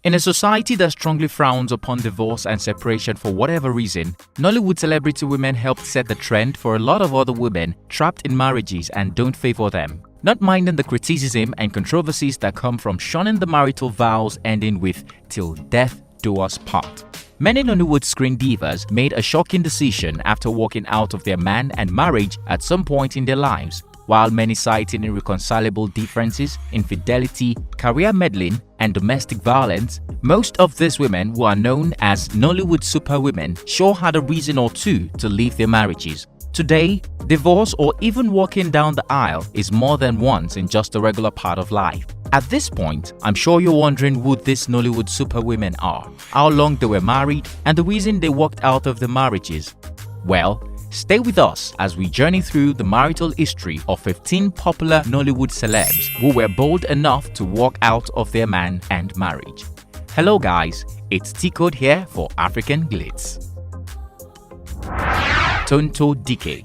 In a society that strongly frowns upon divorce and separation for whatever reason, Nollywood celebrity women helped set the trend for a lot of other women trapped in marriages and don't favor them. Not minding the criticism and controversies that come from shunning the marital vows ending with "till death do us part." Many Nollywood screen divas made a shocking decision after walking out of their man and marriage at some point in their lives. While many citing irreconcilable differences, infidelity, career meddling, and domestic violence, most of these women who are known as Nollywood superwomen sure had a reason or two to leave their marriages. Today, divorce or even walking down the aisle is more than once in just a regular part of life. At this point, I'm sure you're wondering who these Nollywood superwomen are, how long they were married, and the reason they walked out of the marriages. Well, stay with us as we journey through the marital history of 15 popular Nollywood celebs who were bold enough to walk out of their man and marriage. Hello guys, it's T-Code here for African Glitz. TONTO DIKEH.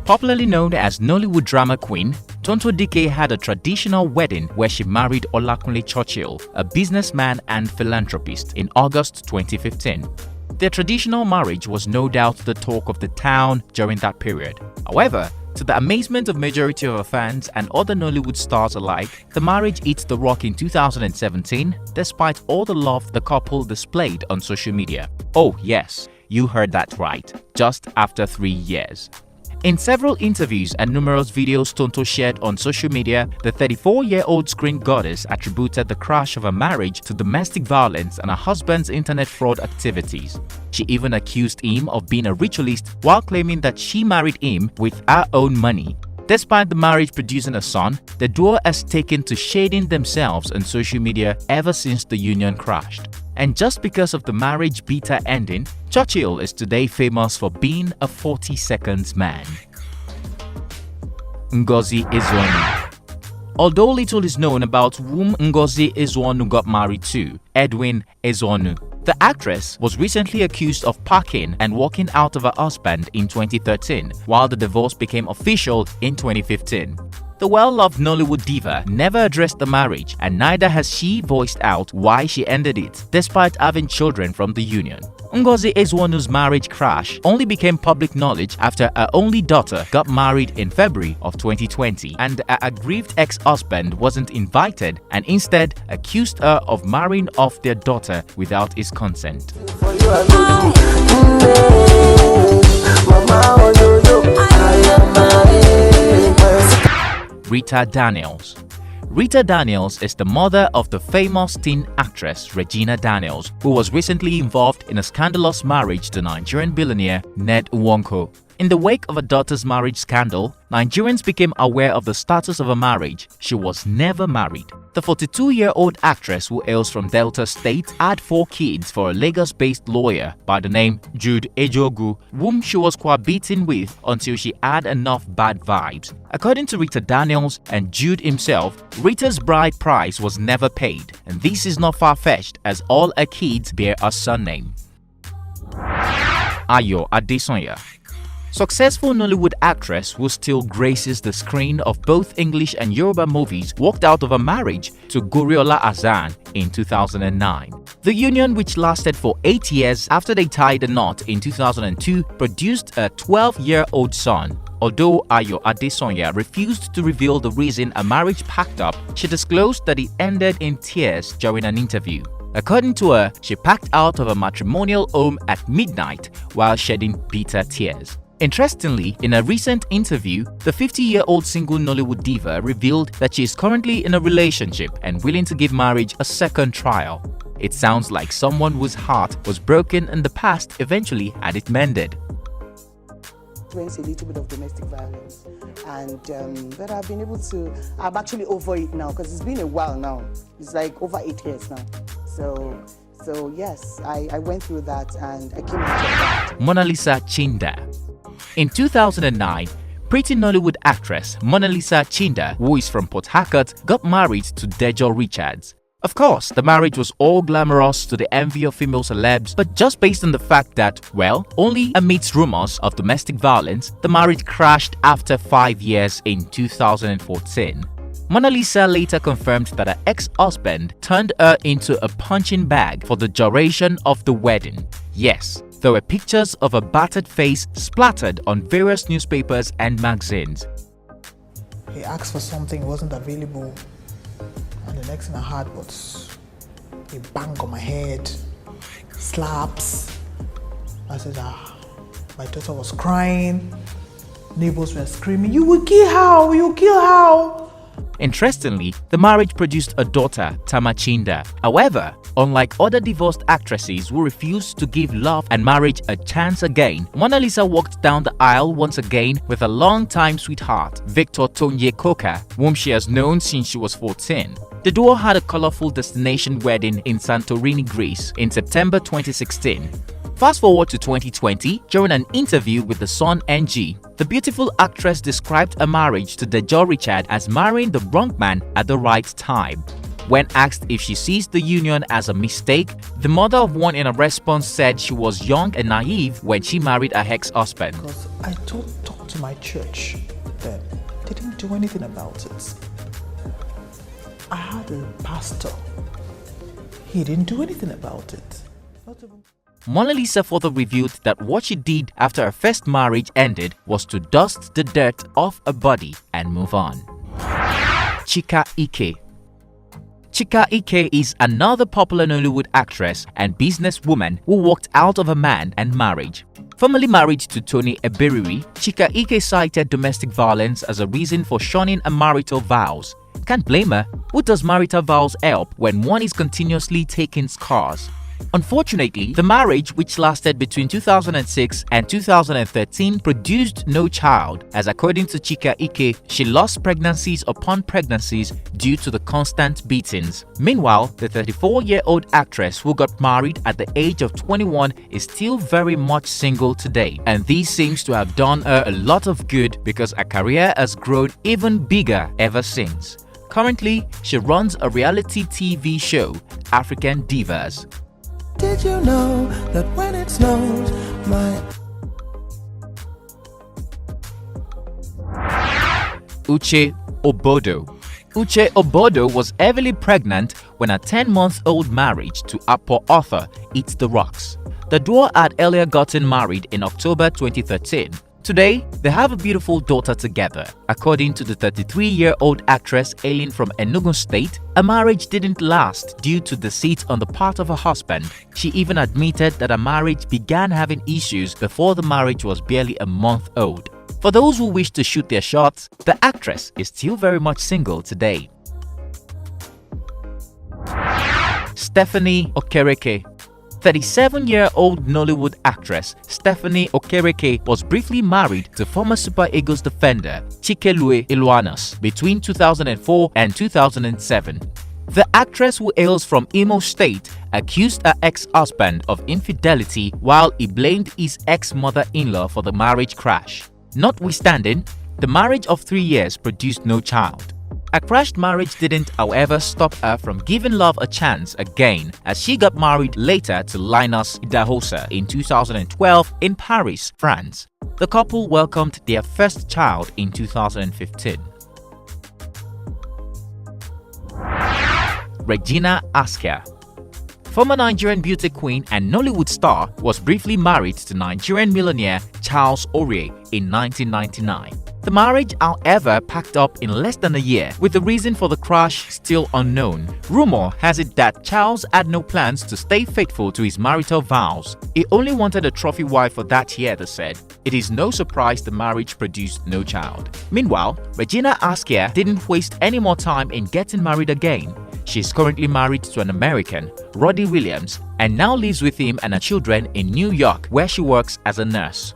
Popularly known as Nollywood drama queen, TONTO DIKEH had a traditional wedding where she married Olakunle Churchill, a businessman and philanthropist, in August 2015. Their traditional marriage was no doubt the talk of the town during that period. However, to the amazement of majority of her fans and other Nollywood stars alike, the marriage hit the rock in 2017 despite all the love the couple displayed on social media. Oh yes, you heard that right, just after 3 years. In several interviews and numerous videos TONTO shared on social media, the 34-year-old screen goddess attributed the crash of her marriage to domestic violence and her husband's internet fraud activities. She even accused him of being a ritualist while claiming that she married him with her own money. Despite the marriage producing a son, the duo has taken to shading themselves on social media ever since the union crashed. And just because of the marriage bitter ending, Churchill is today famous for being a 40 seconds man. Ngozi Ezeonu. Although little is known about whom Ngozi Ezeonu got married to, Edwin Ezeonu, the actress was recently accused of packing and walking out of her husband in 2013, while the divorce became official in 2015. The well-loved Nollywood diva never addressed the marriage, and neither has she voiced out why she ended it, despite having children from the union. Ngozi Ezeonu's marriage crash only became public knowledge after her only daughter got married in February of 2020, and her aggrieved ex-husband wasn't invited and instead accused her of marrying off their daughter without his consent. Rita Daniels. Rita Daniels is the mother of the famous teen actress Regina Daniels, who was recently involved in a scandalous marriage to Nigerian billionaire Ned Nwoko. In the wake of her daughter's marriage scandal, Nigerians became aware of the status of her marriage. She was never married. The 42-year-old actress, who hails from Delta State, had 4 kids for a Lagos-based lawyer by the name Jude Ejogu, whom she was cohabiting with until she had enough bad vibes. According to Rita Daniels and Jude himself, Rita's bride price was never paid, and this is not far-fetched as all her kids bear a surname. ADESANYA. Successful Nollywood actress who still graces the screen of both English and Yoruba movies walked out of a marriage to Goriola Hassan in 2009. The union, which lasted for 8 years after they tied a knot in 2002, produced a 12-year-old son. Although ADESANYA refused to reveal the reason a marriage packed up, she disclosed that it ended in tears during an interview. According to her, she packed out of a matrimonial home at midnight while shedding bitter tears. Interestingly, in a recent interview, the 50-year-old single Nollywood diva revealed that she is currently in a relationship and willing to give marriage a second trial. It sounds like someone whose heart was broken in the past eventually had it mended. Experienced a little bit of domestic violence, and but I've been able to, I'm actually over it now because it's been a while now. It's like over 8 years now. So yes, I went through that and I came out of that. MONALISA CHINDA. In 2009, pretty Nollywood actress MONALISA CHINDA, who is from Port Harcourt, got married to Dejo Richards. Of course, the marriage was all glamorous to the envy of female celebs, but just based on the fact that, well, only amidst rumors of domestic violence, the marriage crashed after 5 years in 2014. MONALISA later confirmed that her ex-husband turned her into a punching bag for the duration of the wedding. Yes, there were pictures of a battered face splattered on various newspapers and magazines. He asked for something, wasn't available, and the next thing I heard was a bang on my head, slaps. I said, my daughter was crying, neighbors were screaming, "You will kill her, you will kill her." Interestingly, the marriage produced a daughter, CHINDA. However, unlike other divorced actresses who refused to give love and marriage a chance again, MONALISA walked down the aisle once again with a long-time sweetheart, Victor Onyekaka, whom she has known since she was 14. The duo had a colorful destination wedding in Santorini, Greece in September 2016. Fast forward to 2020, during an interview with The Sun NG, the beautiful actress described her marriage to Dejo Richard as marrying the wrong man at the right time. When asked if she sees the union as a mistake, the mother of one in a response said she was young and naive when she married her ex-husband. Because I talked to my church, that they didn't do anything about it. I had a pastor, he didn't do anything about it. MONALISA further revealed that what she did after her first marriage ended was to dust the dirt off her body and move on. DIKEH. DIKEH is another popular Nollywood actress and businesswoman who walked out of a man and marriage. Formerly married to Tony Ebiriri, DIKEH cited domestic violence as a reason for shunning her marital vows. Can't blame her. Who does marital vows help when one is continuously taking scars? Unfortunately, the marriage, which lasted between 2006 and 2013, produced no child, as according to DIKEH, she lost pregnancies upon pregnancies due to the constant beatings. Meanwhile, the 34-year-old actress who got married at the age of 21 is still very much single today, and this seems to have done her a lot of good because her career has grown even bigger ever since. Currently, she runs a reality TV show, African Divas. Did you know that when it snows, UCHE OBODO. UCHE OBODO was heavily pregnant when a 10-month-old marriage to Apo author hit the rocks. The duo had earlier gotten married in October 2013. Today, they have a beautiful daughter together. According to the 33-year-old actress hailing from Enugu State, a marriage didn't last due to deceit on the part of her husband. She even admitted that her marriage began having issues before the marriage was barely a month old. For those who wish to shoot their shots, the actress is still very much single today. Stephanie OKEREKE. 37-year-old Nollywood actress Stephanie OKEREKE was briefly married to former Super Eagles defender Chikelue Iluanas between 2004 and 2007. The actress, who hails from Imo State, accused her ex-husband of infidelity while he blamed his ex-mother-in-law for the marriage crash. Notwithstanding, the marriage of 3 years produced no child. A crashed marriage didn't, however, stop her from giving love a chance again, as she got married later to Linus Idahosa in 2012 in Paris, France. The couple welcomed their first child in 2015. REGINA ASKIA. Former Nigerian beauty queen and Nollywood star was briefly married to Nigerian millionaire Charles Orie in 1999. The marriage, however, packed up in less than a year, with the reason for the crash still unknown. Rumor has it that Charles had no plans to stay faithful to his marital vows. He only wanted a trophy wife for that year, they said. It is no surprise the marriage produced no child. Meanwhile, REGINA ASKIA didn't waste any more time in getting married again. She is currently married to an American, Roddy Williams, and now lives with him and her children in New York, where she works as a nurse.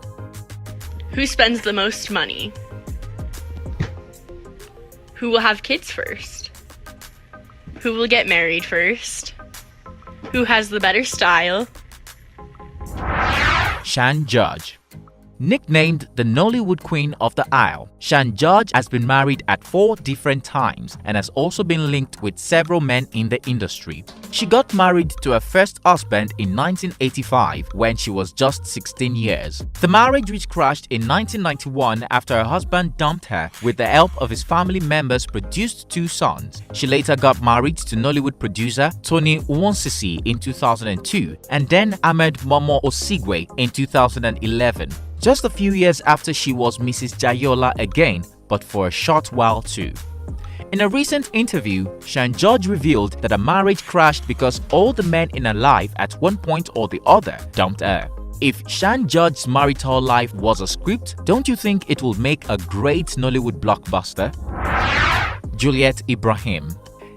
Who spends the most money? Who will have kids first? Who will get married first? Who has the better style? Shan Judge. Nicknamed the Nollywood Queen of the Isle, Shan George has been married at 4 different times and has also been linked with several men in the industry. She got married to her first husband in 1985 when she was just 16 years. The marriage, which crashed in 1991 after her husband dumped her, with the help of his family members, produced 2 sons. She later got married to Nollywood producer Tony Wonsisi in 2002 and then Ahmed Momo Osigwe in 2011. Just a few years after, she was Mrs. Jayola again, but for a short while too. In a recent interview, Shan George revealed that her marriage crashed because all the men in her life at one point or the other dumped her. If Shan George's marital life was a script, don't you think it will make a great Nollywood blockbuster? Juliet Ibrahim.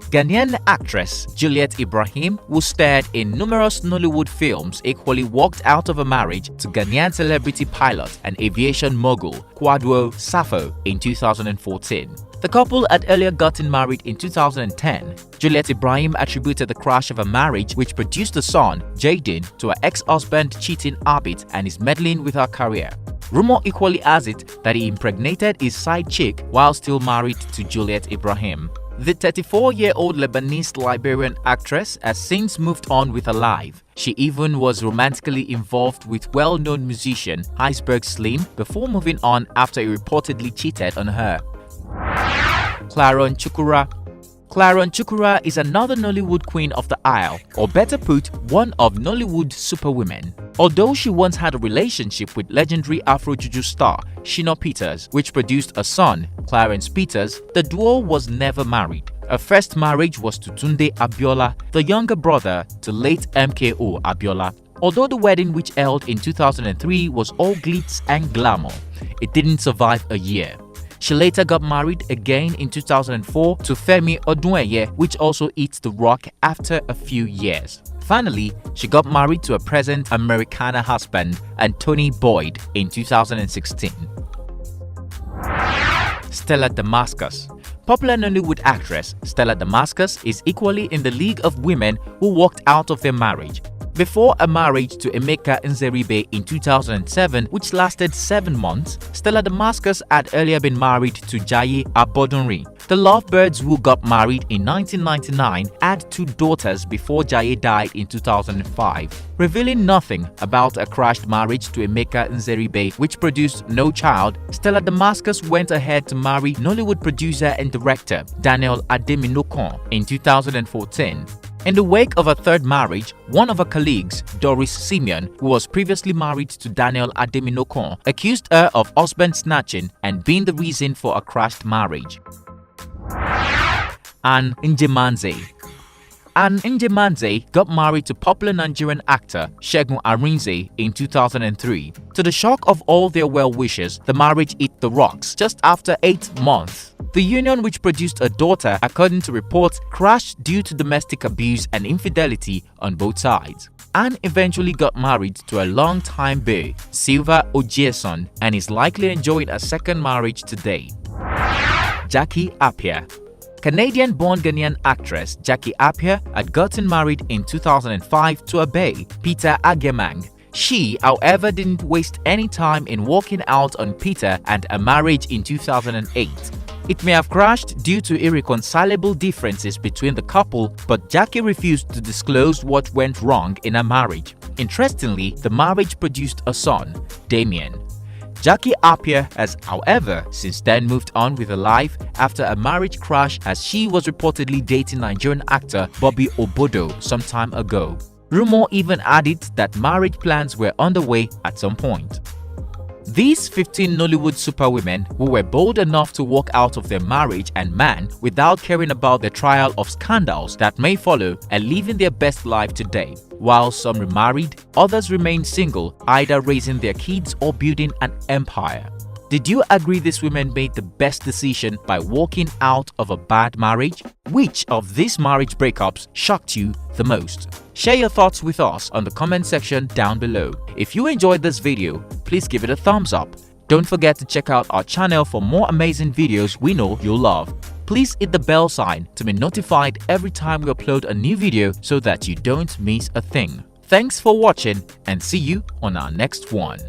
Ghanaian actress Juliet Ibrahim, who starred in numerous Nollywood films, equally walked out of a marriage to Ghanaian celebrity pilot and aviation mogul Kwadwo Safo in 2014. The couple had earlier gotten married in 2010. Juliet Ibrahim attributed the crash of a marriage, which produced a son, Jaden, to her ex-husband cheating habit and his meddling with her career. Rumor equally has it that he impregnated his side chick while still married to Juliet Ibrahim. The 34-year-old Lebanese Liberian actress has since moved on with her life. She even was romantically involved with well-known musician Iceberg Slim before moving on after he reportedly cheated on her. CLARION CHUKURAH. CLARION CHUKURAH is another Nollywood queen of the Isle, or better put, one of Nollywood superwomen. Although she once had a relationship with legendary Afro-Juju star Shina Peters, which produced a son, Clarence Peters, the duo was never married. Her first marriage was to Tunde Abiola, the younger brother to late MKO Abiola. Although the wedding, which held in 2003, was all glitz and glamour, it didn't survive a year. She later got married again in 2004 to Femi Oduneye, which also hit the rock after a few years. Finally, she got married to her present Americana husband, Anthony Boyd, in 2016. STELA Damasus. Popular Nollywood actress STELA Damasus is equally in the league of women who walked out of their marriage. Before a marriage to Emeka Nzeribe in 2007, which lasted 7 months, STELA Damasus had earlier been married to Jaye Abodunrin. The lovebirds, who got married in 1999, had 2 daughters before Jaye died in 2005. Revealing nothing about a crashed marriage to Emeka Nzeribe, which produced no child, STELA Damasus went ahead to marry Nollywood producer and director Daniel Ademinokon in 2014. In the wake of her third marriage, one of her colleagues, Doris Simeon, who was previously married to Daniel Ademinokon, accused her of husband snatching and being the reason for a crashed marriage. NJEMANZE. NJEMANZE got married to popular Nigerian actor Segun Arinze in 2003. To the shock of all their well-wishers, the marriage hit the rocks just after 8 months. The union, which produced a daughter, according to reports, crashed due to domestic abuse and infidelity on both sides. Anne eventually got married to a long-time beau, Silva Ojieson, and is likely enjoying a second marriage today. Jackie Appiah. Canadian-born Ghanaian actress Jackie Appiah had gotten married in 2005 to a beau, Peter Agemang. She, however, didn't waste any time in walking out on Peter and a marriage in 2008. It may have crashed due to irreconcilable differences between the couple, but Jackie refused to disclose what went wrong in her marriage. Interestingly, the marriage produced a son, Damien. Jackie Appiah has, however, since then moved on with her life after a marriage crash, as she was reportedly dating Nigerian actor Bobby Obodo some time ago. Rumor even added that marriage plans were underway at some point. These 15 Nollywood superwomen, who were bold enough to walk out of their marriage and man without caring about the trial of scandals that may follow, and living their best life today. While some remarried, others remain single, either raising their kids or building an empire. Did you agree these women made the best decision by walking out of a bad marriage? Which of these marriage breakups shocked you the most? Share your thoughts with us on the comment section down below. If you enjoyed this video, please give it a thumbs up. Don't forget to check out our channel for more amazing videos we know you'll love. Please hit the bell sign to be notified every time we upload a new video so that you don't miss a thing. Thanks for watching and see you on our next one.